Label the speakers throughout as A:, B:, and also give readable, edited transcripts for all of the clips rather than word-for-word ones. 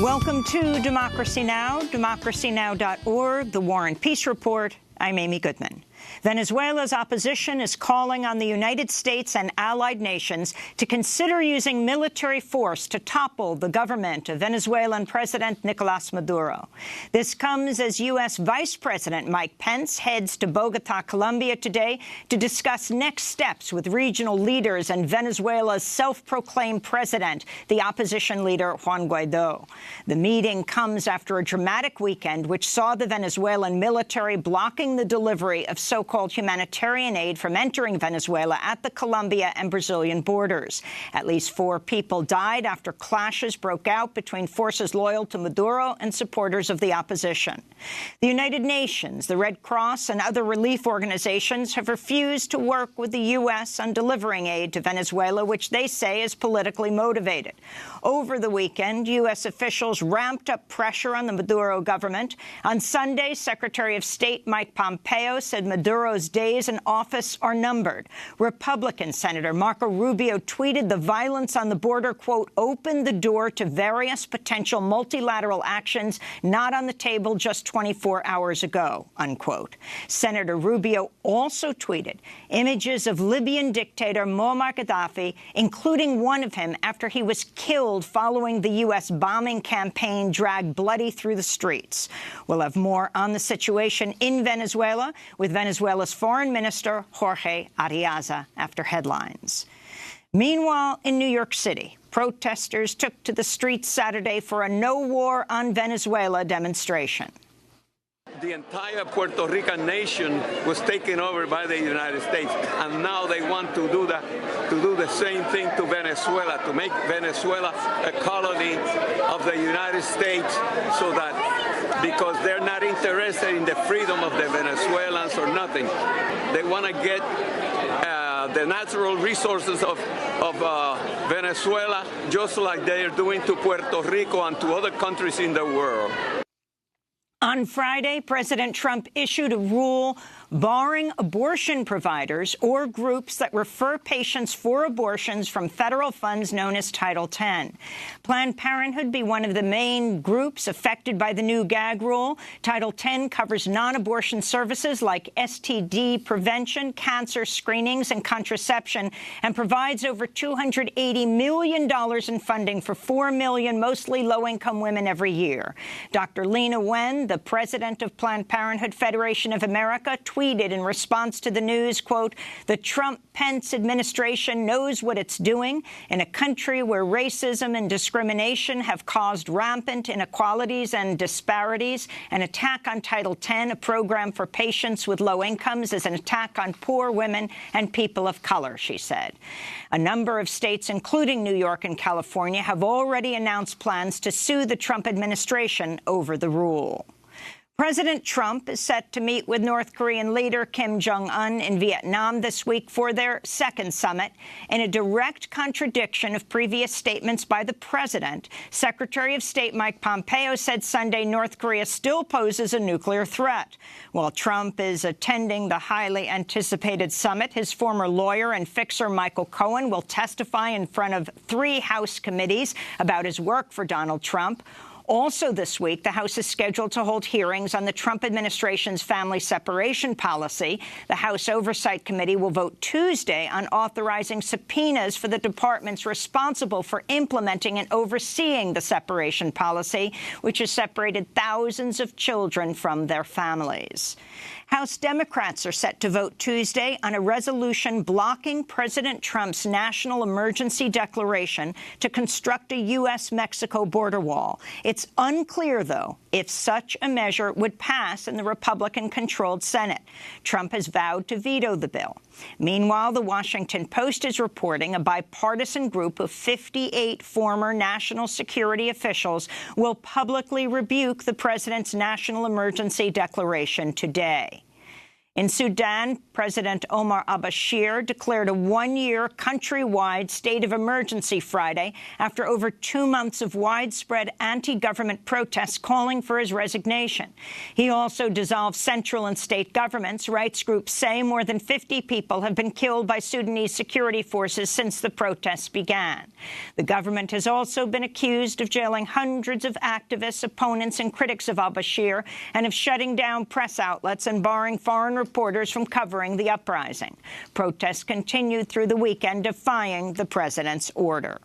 A: Welcome to Democracy Now!, democracynow.org, the War and Peace Report. I'm Amy Goodman. Venezuela's opposition is calling on the United States and allied nations to consider using military force to topple the government of Venezuelan President Nicolas Maduro. This comes as U.S. Vice President Mike Pence heads to Bogota, Colombia today to discuss next steps with regional leaders and Venezuela's self-proclaimed president, the opposition leader Juan Guaido. The meeting comes after a dramatic weekend which saw the Venezuelan military blocking the delivery of so-called humanitarian aid from entering Venezuela at the Colombia and Brazilian borders. At least 4 people died after clashes broke out between forces loyal to Maduro and supporters of the opposition. The United Nations, the Red Cross, and other relief organizations have refused to work with the U.S. on delivering aid to Venezuela, which they say is politically motivated. Over the weekend, U.S. officials ramped up pressure on the Maduro government. On Sunday, Secretary of State Mike Pompeo said Maduro's days in office are numbered. Republican Senator Marco Rubio tweeted the violence on the border, quote, opened the door to various potential multilateral actions not on the table just 24 hours ago, unquote. Senator Rubio also tweeted images of Libyan dictator Muammar Gaddafi, including one of him after he was killed following the U.S. bombing campaign dragged bloody through the streets. We'll have more on the situation in Venezuela with Venezuela's Foreign Minister Jorge Ariaza after headlines. Meanwhile, in New York City, protesters took to the streets Saturday for a No War on Venezuela demonstration.
B: The entire Puerto Rican nation was taken over by the United States, and now they want to do the same thing to Venezuela, to make Venezuela a colony of the United States, so that because they're not interested in the freedom of the Venezuelans or nothing. They want to get the natural resources of Venezuela, just like they are doing to Puerto Rico and to other countries in the world.
A: On Friday, President Trump issued a rule barring abortion providers or groups that refer patients for abortions from federal funds known as Title X. Planned Parenthood be one of the main groups affected by the new gag rule. Title X covers non-abortion services like STD prevention, cancer screenings, and contraception, and provides over $280 million in funding for 4 million mostly low-income women every year. Dr. Lena Wen, the president of Planned Parenthood Federation of America, tweeted in response to the news, quote, the Trump-Pence administration knows what it's doing. In a country where racism and discrimination have caused rampant inequalities and disparities, an attack on Title X, a program for patients with low incomes, is an attack on poor women and people of color, she said. A number of states, including New York and California, have already announced plans to sue the Trump administration over the rule. President Trump is set to meet with North Korean leader Kim Jong-un in Vietnam this week for their second summit. In a direct contradiction of previous statements by the president, Secretary of State Mike Pompeo said Sunday North Korea still poses a nuclear threat. While Trump is attending the highly anticipated summit, his former lawyer and fixer Michael Cohen will testify in front of 3 House committees about his work for Donald Trump. Also this week, the House is scheduled to hold hearings on the Trump administration's family separation policy. The House Oversight Committee will vote Tuesday on authorizing subpoenas for the departments responsible for implementing and overseeing the separation policy, which has separated thousands of children from their families. House Democrats are set to vote Tuesday on a resolution blocking President Trump's national emergency declaration to construct a U.S.-Mexico border wall. It's unclear, though, if such a measure would pass in the Republican-controlled Senate. Trump has vowed to veto the bill. Meanwhile, the Washington Post is reporting a bipartisan group of 58 former national security officials will publicly rebuke the president's national emergency declaration today. In Sudan, President Omar al-Bashir declared a 1-year countrywide state of emergency Friday after over 2 months of widespread anti-government protests calling for his resignation. He also dissolved central and state governments. Rights groups say more than 50 people have been killed by Sudanese security forces since the protests began. The government has also been accused of jailing hundreds of activists, opponents and critics of al-Bashir and of shutting down press outlets and barring foreign reporters from covering the uprising. Protests continued through the weekend, defying the president's order.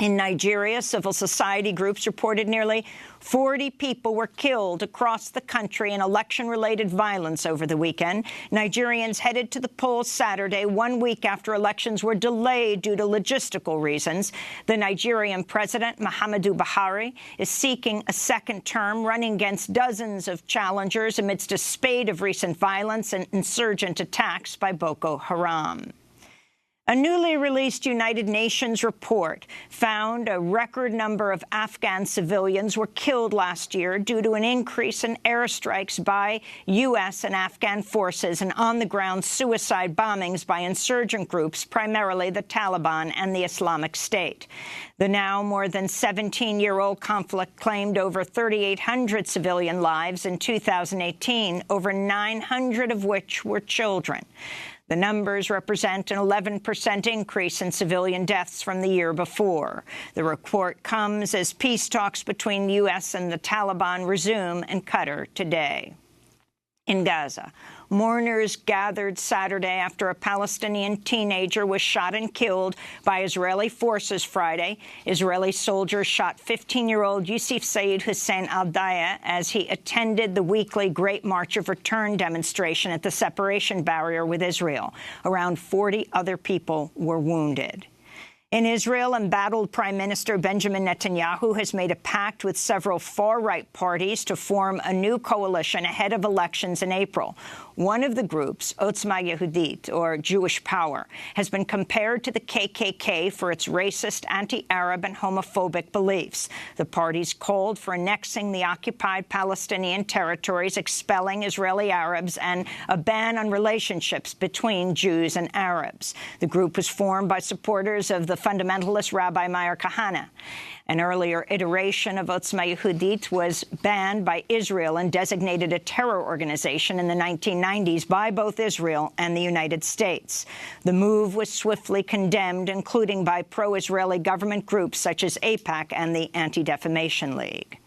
A: In Nigeria, civil society groups reported nearly 40 people were killed across the country in election-related violence over the weekend. Nigerians headed to the polls Saturday, 1 week after elections were delayed due to logistical reasons. The Nigerian president, Muhammadu Buhari, is seeking a second term, running against dozens of challengers amidst a spate of recent violence and insurgent attacks by Boko Haram. A newly released United Nations report found a record number of Afghan civilians were killed last year due to an increase in airstrikes by U.S. and Afghan forces and on-the-ground suicide bombings by insurgent groups, primarily the Taliban and the Islamic State. The now more than 17-year-old conflict claimed over 3,800 civilian lives in 2018, over 900 of which were children. The numbers represent an 11% increase in civilian deaths from the year before. The report comes as peace talks between the U.S. and the Taliban resume in Qatar today. In Gaza, mourners gathered Saturday after a Palestinian teenager was shot and killed by Israeli forces Friday. Israeli soldiers shot 15-year-old Yusuf Saeed Hussein al-Daya as he attended the weekly Great March of Return demonstration at the separation barrier with Israel. Around 40 other people were wounded. In Israel, embattled Prime Minister Benjamin Netanyahu has made a pact with several far-right parties to form a new coalition ahead of elections in April. One of the groups, Otzma Yehudit, or Jewish Power, has been compared to the KKK for its racist, anti-Arab and homophobic beliefs. The parties called for annexing the occupied Palestinian territories, expelling Israeli Arabs, and a ban on relationships between Jews and Arabs. The group was formed by supporters of the fundamentalist Rabbi Meir Kahane. An earlier iteration of Otzma Yehudit was banned by Israel and designated a terror organization in the 1990s by both Israel and the United States. The move was swiftly condemned, including by pro-Israeli government groups such as AIPAC and the Anti-Defamation League.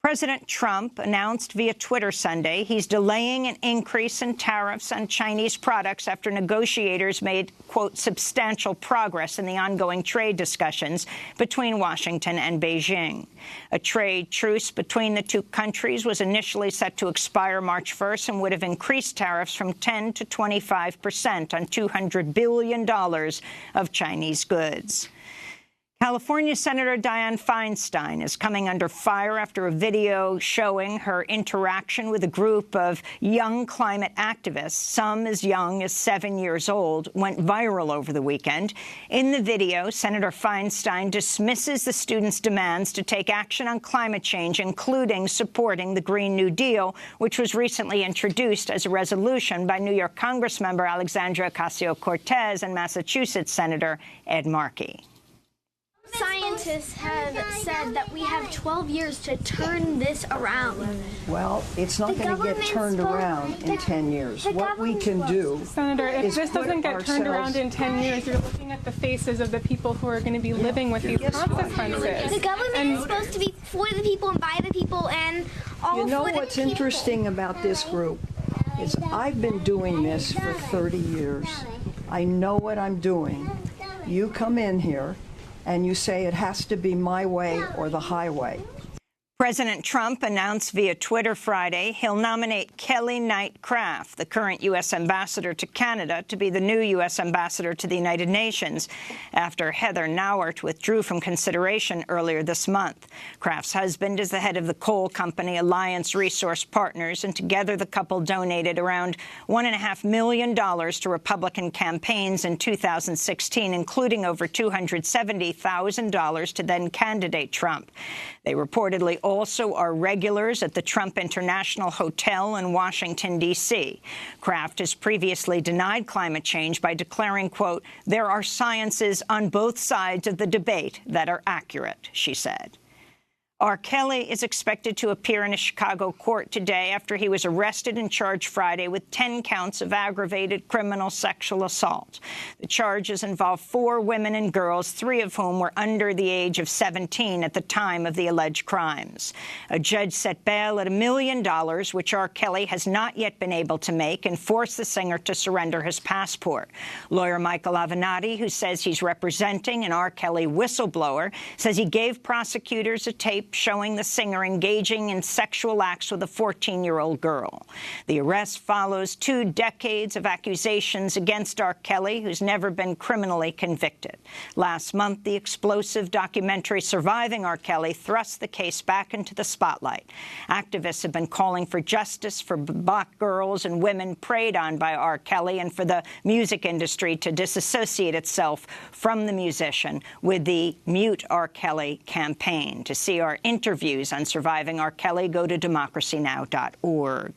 A: President Trump announced via Twitter Sunday he's delaying an increase in tariffs on Chinese products after negotiators made, quote, substantial progress in the ongoing trade discussions between Washington and Beijing. A trade truce between the two countries was initially set to expire March 1st and would have increased tariffs from 10 to 25% on $200 billion of Chinese goods. California Senator Dianne Feinstein is coming under fire after a video showing her interaction with a group of young climate activists, some as young as 7 years old, went viral over the weekend. In the video, Senator Feinstein dismisses the students' demands to take action on climate change, including supporting the Green New Deal, which was recently introduced as a resolution by New York Congressmember Alexandria Ocasio-Cortez and Massachusetts Senator Ed Markey.
C: Scientists have said that we have 12 years to turn this around.
D: Well, it's not going to get turned around in 10 years. What we can do,
E: Senator, if this doesn't get turned around in 10 years, you're looking at the faces of the people who are going to be living with these consequences.
C: The government is supposed to be for the people and by the people and all for the people.
D: You know what's interesting about this group is I've been doing this for 30 years. I know what I'm doing. You come in here and you say it has to be my way or the highway.
A: President Trump announced via Twitter Friday he'll nominate Kelly Knight Craft, the current U.S. ambassador to Canada, to be the new U.S. ambassador to the United Nations after Heather Nauert withdrew from consideration earlier this month. Craft's husband is the head of the coal company Alliance Resource Partners, and together the couple donated around $1.5 million to Republican campaigns in 2016, including over $270,000 to then-candidate Trump. They reportedly also are regulars at the Trump International Hotel in Washington, D.C. Kraft has previously denied climate change by declaring, quote, "There are sciences on both sides of the debate that are accurate," she said. R. Kelly is expected to appear in a Chicago court today after he was arrested and charged Friday with 10 counts of aggravated criminal sexual assault. The charges involve 4 women and girls, 3 of whom were under the age of 17 at the time of the alleged crimes. A judge set bail at $1 million, which R. Kelly has not yet been able to make, and forced the singer to surrender his passport. Lawyer Michael Avenatti, who says he's representing an R. Kelly whistleblower, says he gave prosecutors a tape showing the singer engaging in sexual acts with a 14-year-old girl. The arrest follows 2 decades of accusations against R. Kelly, who's never been criminally convicted. Last month, the explosive documentary Surviving R. Kelly thrust the case back into the spotlight. Activists have been calling for justice for Black girls and women preyed on by R. Kelly, and for the music industry to disassociate itself from the musician with the Mute R. Kelly campaign. To see our interviews on Surviving R. Kelly, go to democracynow.org.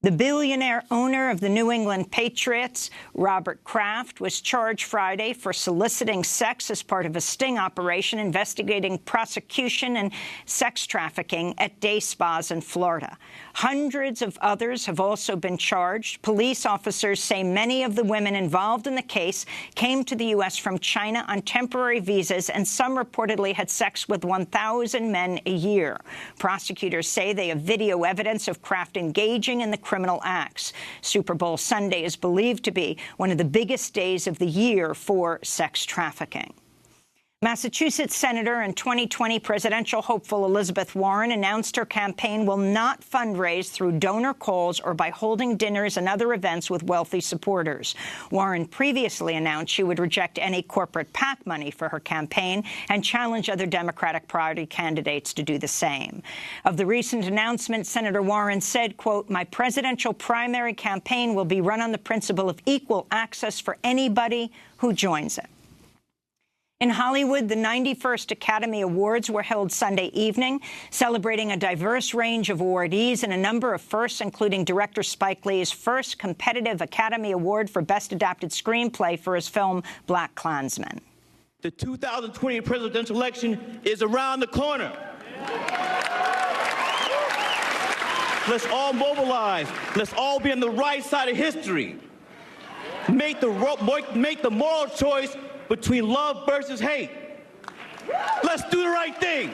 A: The billionaire owner of the New England Patriots, Robert Kraft, was charged Friday for soliciting sex as part of a sting operation investigating prosecution and sex trafficking at day spas in Florida. Hundreds of others have also been charged. Police officers say many of the women involved in the case came to the U.S. from China on temporary visas, and some reportedly had sex with 1,000 men a year. Prosecutors say they have video evidence of Kraft engaging in the criminal acts. Super Bowl Sunday is believed to be one of the biggest days of the year for sex trafficking. Massachusetts Senator and 2020 presidential hopeful Elizabeth Warren announced her campaign will not fundraise through donor calls or by holding dinners and other events with wealthy supporters. Warren previously announced she would reject any corporate PAC money for her campaign and challenge other Democratic Party candidates to do the same. Of the recent announcement, Senator Warren said, quote, "My presidential primary campaign will be run on the principle of equal access for anybody who joins it." In Hollywood, the 91st Academy Awards were held Sunday evening, celebrating a diverse range of awardees and a number of firsts, including director Spike Lee's first competitive Academy Award for Best Adapted Screenplay for his film BlacKkKlansman.
F: The 2020 presidential election is around the corner. Let's all mobilize. Let's all be on the right side of history. Make the moral choice between love versus hate. Let's do the right thing,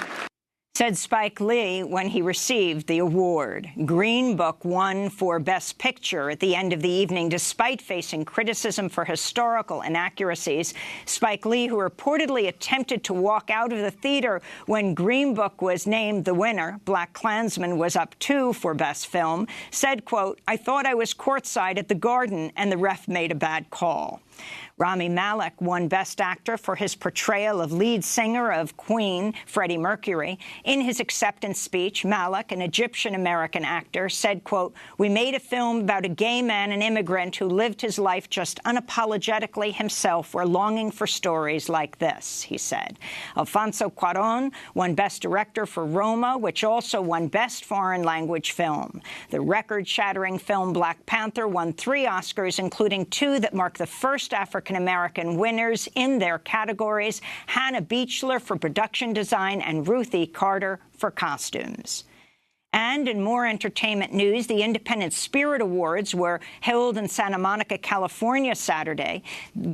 A: said Spike Lee when he received the award. Green Book won for Best Picture at the end of the evening, despite facing criticism for historical inaccuracies. Spike Lee, who reportedly attempted to walk out of the theater when Green Book was named the winner, BlacKkKlansman was up 2 for Best Film, said, quote, "I thought I was courtside at the Garden and the ref made a bad call." Rami Malek won Best Actor for his portrayal of lead singer of Queen, Freddie Mercury. In his acceptance speech, Malek, an Egyptian-American actor, said, quote, "We made a film about a gay man, an immigrant, who lived his life just unapologetically himself. We're longing for stories like this," he said. Alfonso Cuarón won Best Director for Roma, which also won Best Foreign Language Film. The record-shattering film Black Panther won 3 Oscars, including 2 that mark the first African-American winners in their categories, Hannah Beachler for production design and Ruth E. Carter for costumes. And in more entertainment news, the Independent Spirit Awards were held in Santa Monica, California, Saturday,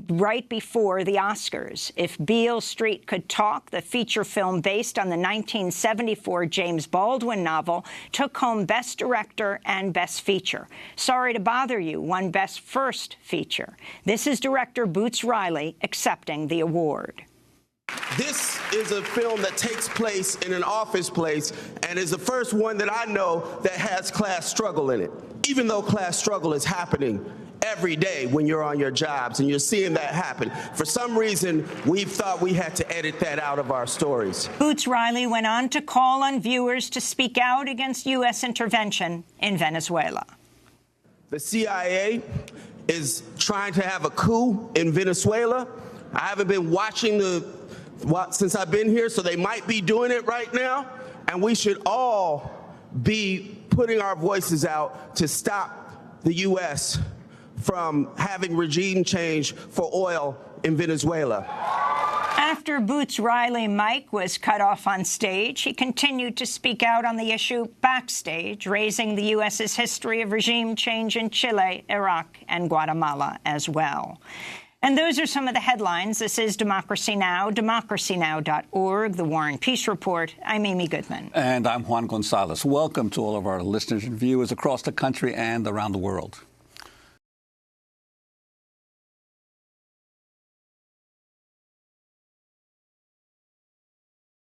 A: right before the Oscars. If Beale Street Could Talk, the feature film based on the 1974 James Baldwin novel, took home Best Director and Best Feature. Sorry to Bother You won Best First Feature. This is director Boots Riley accepting the award.
G: This is a film that takes place in an office place and is the first one that I know that has class struggle in it, even though class struggle is happening every day when you're on your jobs and you're seeing that happen. For some reason, we've thought we had to edit that out of our stories.
A: Boots Riley went on to call on viewers to speak out against U.S. intervention in Venezuela.
G: The CIA is trying to have a coup in Venezuela. I haven't been watching since I've been here, so they might be doing it right now, and we should all be putting our voices out to stop the U.S. from having regime change for oil in Venezuela.
A: After Boots Riley Mike was cut off on stage, he continued to speak out on the issue backstage, raising the U.S.'s history of regime change in Chile, Iraq, and Guatemala as well. And those are some of the headlines. This is Democracy Now!, democracynow.org, The War and Peace Report. I'm Amy Goodman.
H: And I'm Juan Gonzalez. Welcome to all of our listeners and viewers across the country and around the world.